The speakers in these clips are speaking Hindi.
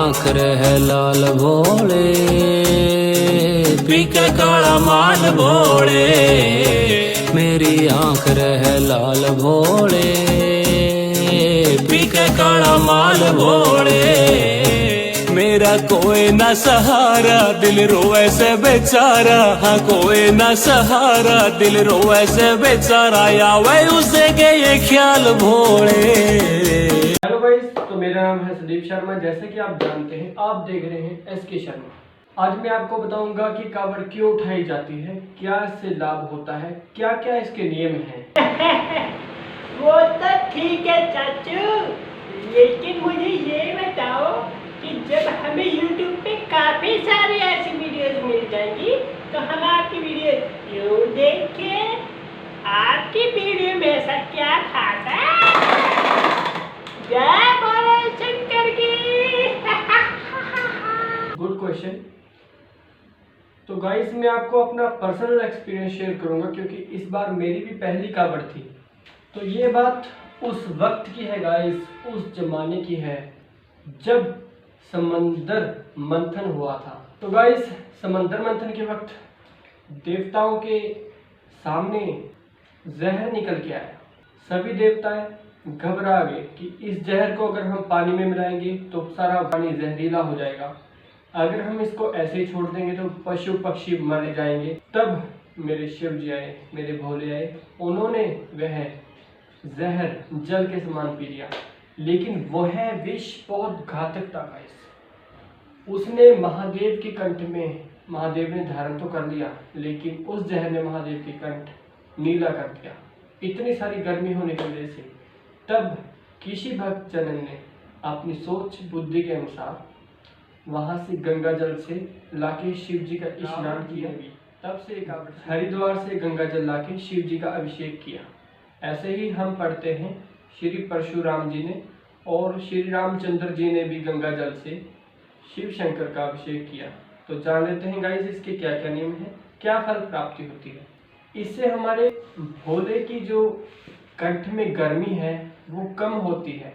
आँख रहे लाल भोले, पी के काला माल भोले। मेरी आँख रहे लाल भोले, पी के काला माल भोले। मेरा कोई ना सहारा, दिल रोए से बेचारा। हाँ कोई ना सहारा, दिल रोए से बेचारा। या वह उसे के ये ख्याल भोले। हेलो गाइस, तो मेरा नाम है संदीप शर्मा। जैसे कि आप जानते हैं, आप देख रहे हैं SK शर्मा। आज मैं आपको बताऊंगा कि कावड़ क्यों उठाई जाती है, क्या इससे लाभ होता है, क्या क्या इसके नियम हैं। वो तो ठीक है चाचू, लेकिन मुझे ये बताओ कि जब हमें YouTube पे काफी सारी ऐसी वीडियोस मिल जाएंगी तो हम आपकी वीडियो क्यों देखें? आपकी वीडियो में ऐसा क्या खास है? जय बोले शंकर की। Good question. तो गाइस, मैं आपको अपना पर्सनल एक्सपीरियंस शेयर करूंगा, क्योंकि इस बार मेरी भी पहली कावड़ थी। तो ये बात उस वक्त की है गाइस, उस जमाने की है जब समंदर मंथन हुआ था। तो गाइस, समंदर मंथन के वक्त देवताओं के सामने जहर निकल के आया। सभी देवताएं घबरा गए कि इस जहर को अगर हम पानी में मिलाएंगे तो सारा पानी जहरीला हो जाएगा, अगर हम इसको ऐसे ही छोड़ देंगे तो पशु पक्षी मर जाएंगे। तब मेरे शिव जी आए, मेरे भोले आए, उन्होंने वह जहर जल के समान पी लिया। लेकिन वह विष बहुत घातक था गाइस। उसने महादेव के कंठ में, महादेव ने धारण तो कर लिया, लेकिन उस जहर ने महादेव के कंठ नीला कर दिया, इतनी सारी गर्मी होने की वजह से। तब किसी भक्त जनन ने अपनी सोच बुद्धि के अनुसार वहां से गंगा जल से लाके शिव जी का स्नान किया। तब से हरिद्वार से गंगा जल लाके शिव जी का अभिषेक किया। ऐसे ही हम पढ़ते हैं, श्री परशुराम जी ने और श्री रामचंद्र जी ने भी गंगा जल से शिव शंकर का अभिषेक किया। तो जान लेते हैं गाइस इसके क्या क्या नियम हैं, क्या फल प्राप्ति होती है। इससे हमारे भोले की जो कंठ में गर्मी है वो कम होती है,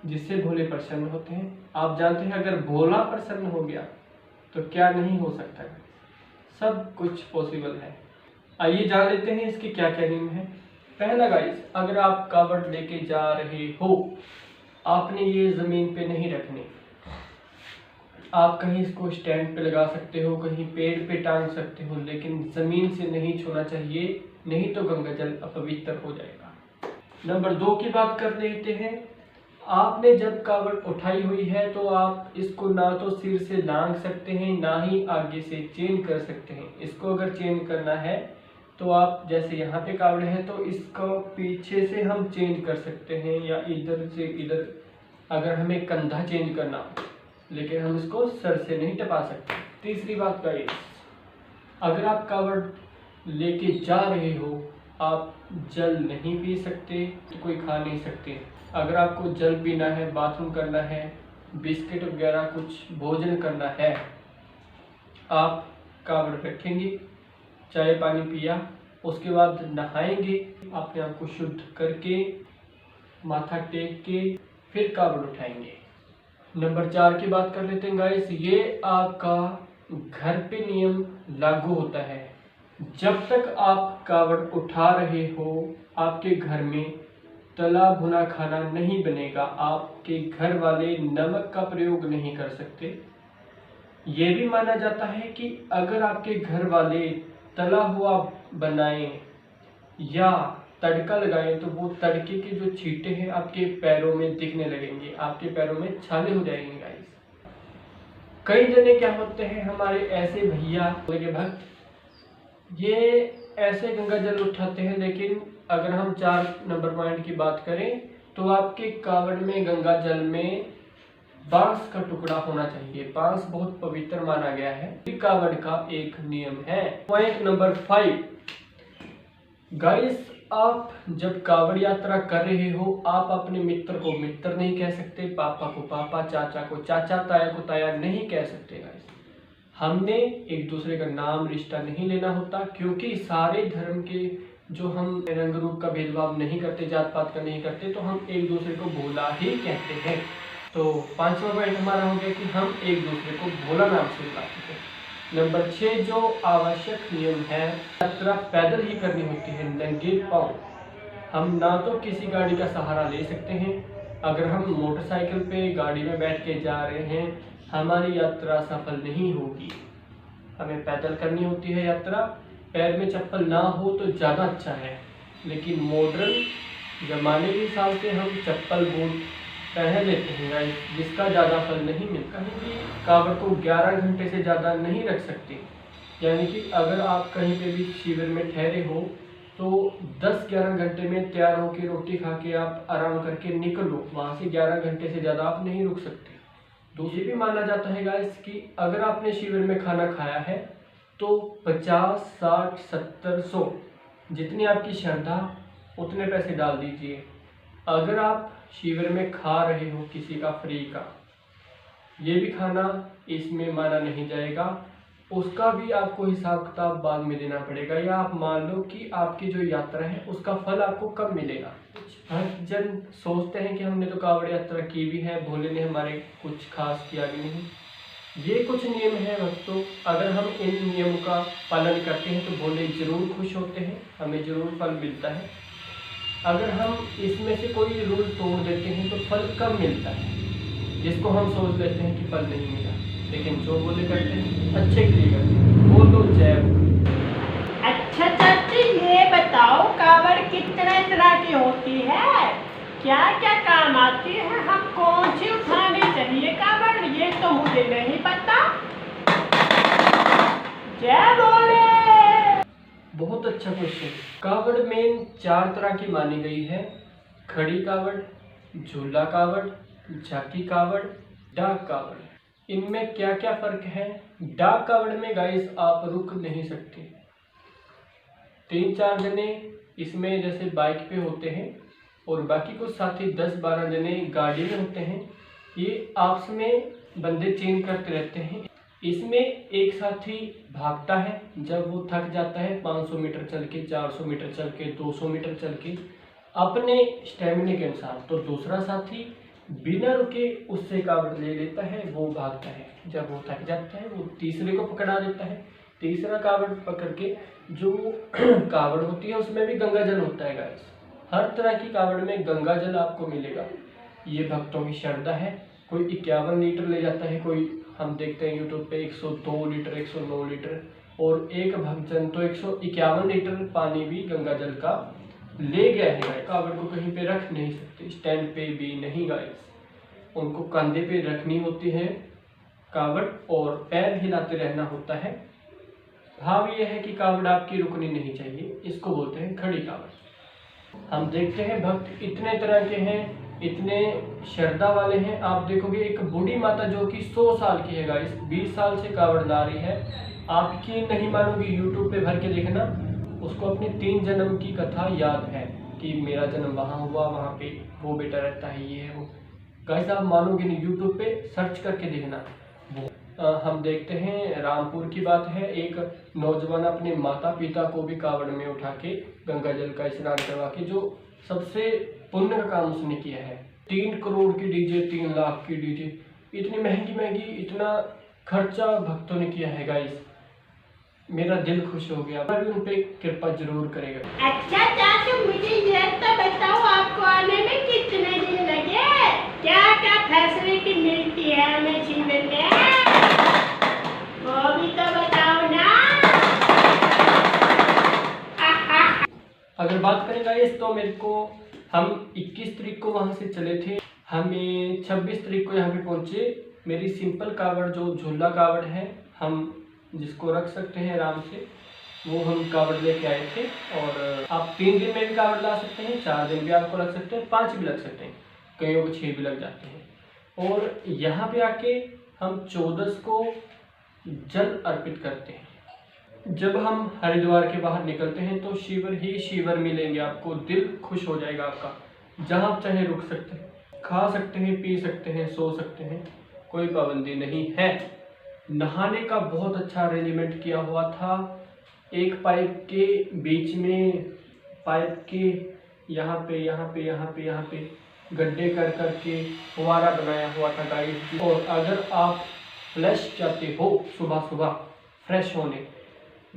जिससे भोले प्रसन्न होते हैं। आप जानते हैं, अगर भोला प्रसन्न हो गया तो क्या नहीं हो सकता, सब कुछ पॉसिबल है। आइए जान लेते हैं इसके क्या क्या नियम हैं। पहला गाइस, अगर आप कावड़ लेके जा रहे हो, आपने ये जमीन पे नहीं रखनी। आप कहीं इसको स्टैंड पे लगा सकते हो, कहीं पेड़ पे टांग सकते हो, लेकिन जमीन से नहीं छूना चाहिए, नहीं तो गंगा जल अपवित्र हो जाएगा। नंबर 2 की बात कर लेते हैं। आपने जब कावड़ उठाई हुई है तो आप इसको ना तो सिर से लांग सकते हैं, ना ही आगे से चेन कर सकते हैं। इसको अगर चेन करना है तो आप जैसे यहाँ पे कावड़ है तो इसको पीछे से हम चेंज कर सकते हैं, या इधर से इधर अगर हमें कंधा चेंज करना हो, लेकिन हम इसको सर से नहीं टपा सकते। तीसरी बात गाइस, अगर आप कावड़ लेके जा रहे हो, आप जल नहीं पी सकते, तो कोई खा नहीं सकते। अगर आपको जल पीना है, बाथरूम करना है, बिस्किट वगैरह कुछ भोजन करना है, आप कावड़ रखेंगे, चाय पानी पिया, उसके बाद नहाएंगे, अपने आप को शुद्ध करके माथा टेक के फिर कावड़ उठाएंगे। नंबर 4 की बात कर लेते हैं गाइस। ये आपका घर पे नियम लागू होता है। जब तक आप कावड़ उठा रहे हो, आपके घर में तला भुना खाना नहीं बनेगा, आपके घर वाले नमक का प्रयोग नहीं कर सकते। ये भी माना जाता है कि अगर आपके घर वाले तला हुआ बनाएं या तड़का लगाएं तो वो तड़के के जो छींटे हैं आपके पैरों में दिखने लगेंगे, आपके पैरों में छाले हो जाएंगे गाइस। कई जने क्या होते हैं, हमारे ऐसे भैया के भक्त, ये ऐसे गंगा जल उठाते हैं, लेकिन अगर हम 4 नंबर पॉइंट की बात करें तो आपके कावड़ में गंगा जल में बांस का टुकड़ा होना चाहिए। बांस बहुत पवित्र माना गया है, कावड़ का एक नियम है। पॉइंट नंबर 5 गाइस, आप जब कावड़ यात्रा कर रहे हो, आप अपने मित्र को मित्र नहीं कह सकते, पापा को पापा, चाचा को चाचा, ताया को ताया नहीं कह सकते गाइस। हमने एक दूसरे का नाम रिश्ता नहीं लेना होता, क्योंकि सारे धर्म के जो हम रंग रूप का भेदभाव नहीं करते, जात पात का नहीं करते, तो हम एक दूसरे को भोला ही कहते हैं। तो 5वां पॉइंट हमारा हो गया कि हम एक दूसरे को भोला नाम से बुलाते हैं। नंबर 6 जो आवश्यक नियम है, यात्रा पैदल ही करनी होती है, नंगे पाँव। हम ना तो किसी गाड़ी का सहारा ले सकते हैं। अगर हम मोटरसाइकिल पे गाड़ी में बैठ के जा रहे हैं, हमारी यात्रा सफल नहीं होगी। हमें पैदल करनी होती है यात्रा। पैर में चप्पल ना हो तो ज़्यादा अच्छा है, लेकिन मॉडर्न ज़माने के हिसाब से हम चप्पल बूट पहन लेते हैं गाइस, जिसका ज़्यादा फल नहीं मिलता। कहीं भी कावड़ को 11 घंटे से ज़्यादा नहीं रख सकते। यानी कि अगर आप कहीं पे भी शिविर में ठहरे हो तो 10-11 घंटे में तैयार होकर रोटी खा के आप आराम करके निकलो। वहाँ से 11 घंटे से ज़्यादा आप नहीं रुक सकते। दूसरी भी माना जाता है गाइस कि अगर आपने शिविर में खाना खाया है तो 50, 60, 70, 100 जितनी आपकी श्रद्धा उतने पैसे डाल दीजिए। अगर आप शिविर में खा रहे हो किसी का फ्री का, ये भी खाना इसमें माना नहीं जाएगा। उसका भी आपको हिसाब किताब बाद में देना पड़ेगा। या आप मान लो कि आपकी जो यात्रा है उसका फल आपको कब मिलेगा। भक्त जन सोचते हैं कि हमने तो कावड़ यात्रा की भी है, भोले ने हमारे कुछ खास किया भी नहीं। ये कुछ नियम है भक्तों, अगर हम इन नियमों का पालन करते हैं तो भोले जरूर खुश होते हैं, हमें जरूर फल मिलता है। अगर हम इसमें से कोई रूल तोड़ देते हैं तो फल कम मिलता है, जिसको हम सोच लेते हैं कि फल नहीं मिला, लेकिन जो बोले करते हैं अच्छे के लिए करते हैं। बोलो जय भोले। अच्छा चाची, ये बताओ कावड़ कितने तरह की होती है, क्या क्या काम आती है, हम कौन सी उठानी चाहिए कावड़, ये तो मुझे नहीं पता। जय भोले। बहुत अच्छा क्वेश्चन। कावड़ मेन 4 तरह की मानी गई है, खड़ी कावड़, झूला कावड़, झाकी कावड़, डाक कावड़। इनमें क्या क्या फर्क है? डाक कावड़ में गाइस आप रुक नहीं सकते। 3-4 जने इसमें जैसे बाइक पे होते हैं और बाकी कुछ साथी 10-12 जने गाड़ी में होते हैं। ये आपस में बंदे चेंज करते रहते हैं। इसमें एक साथी भागता है, जब वो थक जाता है 500 मीटर चल के, 400 मीटर चल के, 200 मीटर चल के अपने स्टेमिना के अनुसार, तो दूसरा साथी बिना रुके उससे कावड़ ले लेता है, वो भागता है। जब वो थक जाता है वो तीसरे को पकड़ा देता है। तीसरा कावड़ पकड़ के जो कावड़ होती है उसमें भी गंगा जल होता है गाइस। हर तरह की कावड़ में गंगा जल आपको मिलेगा। ये भक्तों की श्रद्धा है। कोई 51 लीटर ले जाता है, कोई हम देखते हैं यूट्यूब पे 102 लीटर, 109 लीटर, और एक भक्तजन तो 151 लीटर पानी भी गंगा जल का ले गया है। कावड़ को कहीं पे रख नहीं सकते, स्टैंड पे भी नहीं गाइस। उनको कंधे पे रखनी होती है कावड़ और पैर हिलाते रहना होता है। भाव ये है कि कावड़ आपकी रुकनी नहीं चाहिए, इसको बोलते हैं खड़ी कावड़। हम देखते हैं भक्त इतने तरह के हैं, इतने श्रद्धा वाले हैं। आप देखोगे एक बूढ़ी माता जो कि 100 साल की है गाइस, 20 साल से कावड़ ला रही है। आप यकीन नहीं मानोगे, यूट्यूब पे भर के देखना, उसको अपने 3 जन्म की कथा याद है कि मेरा जन्म वहाँ हुआ, वहाँ पे वो बेटा रहता है, ये है वो। गाइस आप मानोगे नहीं, यूट्यूब पे सर्च करके देखना। हम देखते हैं रामपुर की बात है, एक नौजवान अपने माता पिता को भी कावड़ में उठा के गंगा जल का स्नान करवा के, जो सबसे पुण्य का काम उसने किया है। 3 करोड़ की डीजे, 3 लाख की डीजे, इतनी महंगी इतना खर्चा भक्तों ने किया है गाइस। मेरा दिल खुश हो गया। मैं भी उन पे कृपा जरूर करेगा। अच्छा चाचू, मुझे ये तो बताओ आपको आने में कितने दिन लगे, क्या क्या फैसिलिटी मिलती है हमें शिविर में, वो भी तो बताओ ना। अगर बात करें गाइस तो मेरे को, हम 21 तारीख को वहाँ से चले थे, हमें 26 तारीख को यहाँ पे पहुँचे। मेरी सिंपल कावड़ जो झूला कावड़ है, हम जिसको रख सकते हैं आराम से, वो हम कावड़ लेके आए थे। और आप 3 दिन में भी कावड़ ला सकते हैं, 4 दिन भी आपको लग सकते हैं, 5 भी लग सकते हैं, कईयों को 6 भी लग जाते हैं। और यहाँ पे आके हम 14 को जल अर्पित करते हैं। जब हम हरिद्वार के बाहर निकलते हैं तो शिविर ही शिविर मिलेंगे आपको, दिल खुश हो जाएगा आपका। जहाँ आप चाहे रुक सकते हैं, खा सकते हैं, पी सकते हैं, सो सकते हैं, कोई पाबंदी नहीं है। नहाने का बहुत अच्छा अरेंजमेंट किया हुआ था। एक पाइप के बीच में, पाइप के यहाँ पे गड्ढे कर कर के फुवारा बनाया हुआ था गाइस। और अगर आप फ्रेश जाते हो सुबह सुबह फ्रेश होने,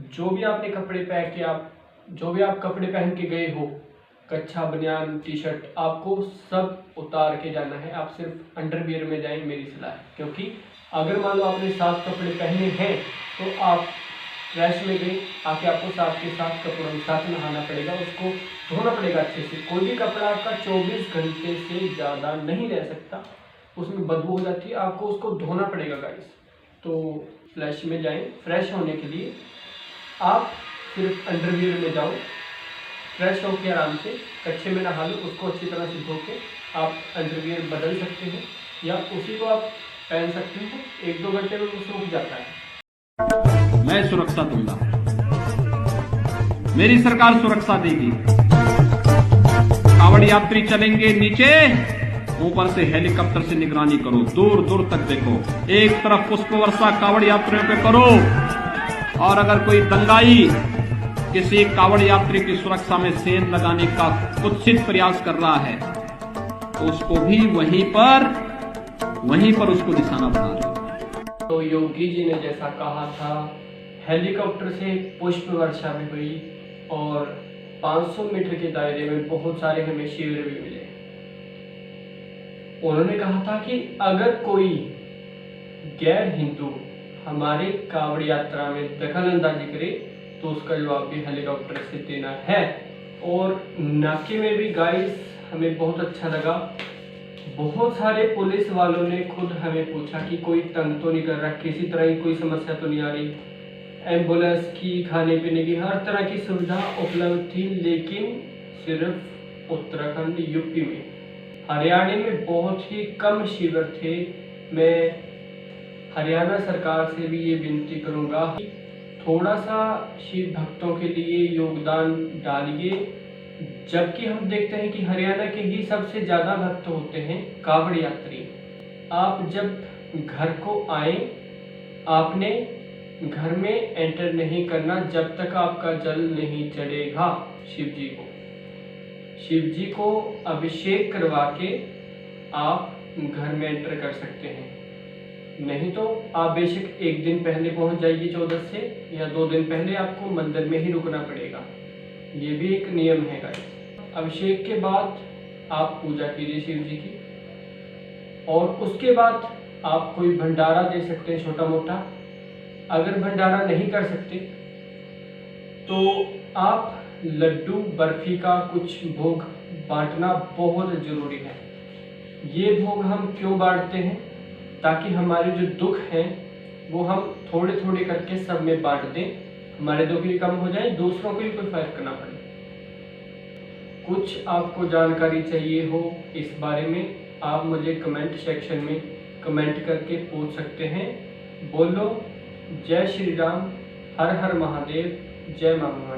जो भी आपने कपड़े पहन के आप कपड़े पहन के गए हो, कच्छा बनियान टी शर्ट, आपको सब उतार के जाना है। आप सिर्फ अंडरवियर में जाएं, मेरी सलाह है। क्योंकि अगर मान लो आपने साफ कपड़े पहने हैं तो आप फ्रेश में गए, आके आपको साथ के साथ कपड़ों के साथ नहाना पड़ेगा, उसको धोना पड़ेगा अच्छे से। कोई भी कपड़ा आपका 24 घंटे से ज़्यादा नहीं रह सकता, उसमें बदबू हो जाती है, आपको उसको धोना पड़ेगा गाइस। तो फ्रेश में जाएं, फ्रेश होने के लिए आप सिर्फ अंडरवियर में जाओ, फ्रेश होकर आराम से कच्छे में नहा लो, उसको अच्छी तरह से धो के आप अंडरवियर बदल सकते हैं या उसी को आप पहन सकते हो। 1-2 घंटे में वो सूख जाता है। मैं सुरक्षा दूंगा, मेरी सरकार सुरक्षा देगी। कावड़ यात्री चलेंगे नीचे, ऊपर से हेलीकॉप्टर से निगरानी करो, दूर दूर तक देखो। एक तरफ पुष्प वर्षा कावड़ यात्रियों पे करो, और अगर कोई दंगाई किसी कावड़ यात्री की सुरक्षा में सेंध लगाने का कुत्सित प्रयास कर रहा है तो उसको भी वहीं पर उसको निशाना बना लो। तो योगी जी ने जैसा कहा था, हेलीकॉप्टर से पुष्प वर्षा भी हुई और 500 मीटर के दायरे में बहुत सारे हमें शिविर भी मिले। उन्होंने कहा था कि अगर कोई गैर हिंदू हमारी कावड़ यात्रा में दखल अंदाजी करे तो उसका जवाब भी हेलीकॉप्टर से देना है। और नाके में भी गाइस हमें बहुत अच्छा लगा, बहुत सारे पुलिस वालों ने खुद हमें पूछा कि कोई तंग तो नहीं कर रहा, किसी तरह की कोई समस्या तो नहीं आ रही। एम्बुलेंस की, खाने पीने की, हर तरह की सुविधा उपलब्ध थी, लेकिन सिर्फ उत्तराखंड यूपी में, हरियाणा में बहुत ही कम शिविर थे। मैं हरियाणा सरकार से भी ये विनती करूंगा कि थोड़ा सा शिव भक्तों के लिए योगदान डालिए। जबकि हम देखते हैं कि हरियाणा के ही सबसे ज़्यादा भक्त होते हैं कावड़ यात्री। आप जब घर को आए, आपने घर में एंटर नहीं करना जब तक आपका जल नहीं चढ़ेगा शिव जी को। शिव जी को अभिषेक करवा के आप घर में एंटर कर सकते हैं, नहीं तो आप बेशक 1 दिन पहले पहुंच जाइए 14 से, या 2 दिन पहले आपको मंदिर में ही रुकना पड़ेगा। ये भी एक नियम है गाइस। अभिषेक के बाद आप पूजा कीजिए शिव जी की, और उसके बाद आप कोई भंडारा दे सकते हैं छोटा मोटा। अगर भंडारा नहीं कर सकते तो आप लड्डू बर्फी का कुछ भोग बांटना बहुत ज़रूरी है। ये भोग हम क्यों बांटते हैं? ताकि हमारे जो दुख हैं वो हम थोड़े थोड़े करके सब में बांट दें, हमारे दुख भी कम हो जाए, दूसरों को भी कोई फर्क ना पड़े। कुछ आपको जानकारी चाहिए हो इस बारे में, आप मुझे कमेंट सेक्शन में कमेंट करके पूछ सकते हैं। बोलो जय श्री राम, हर हर महादेव, जय मां भवानी।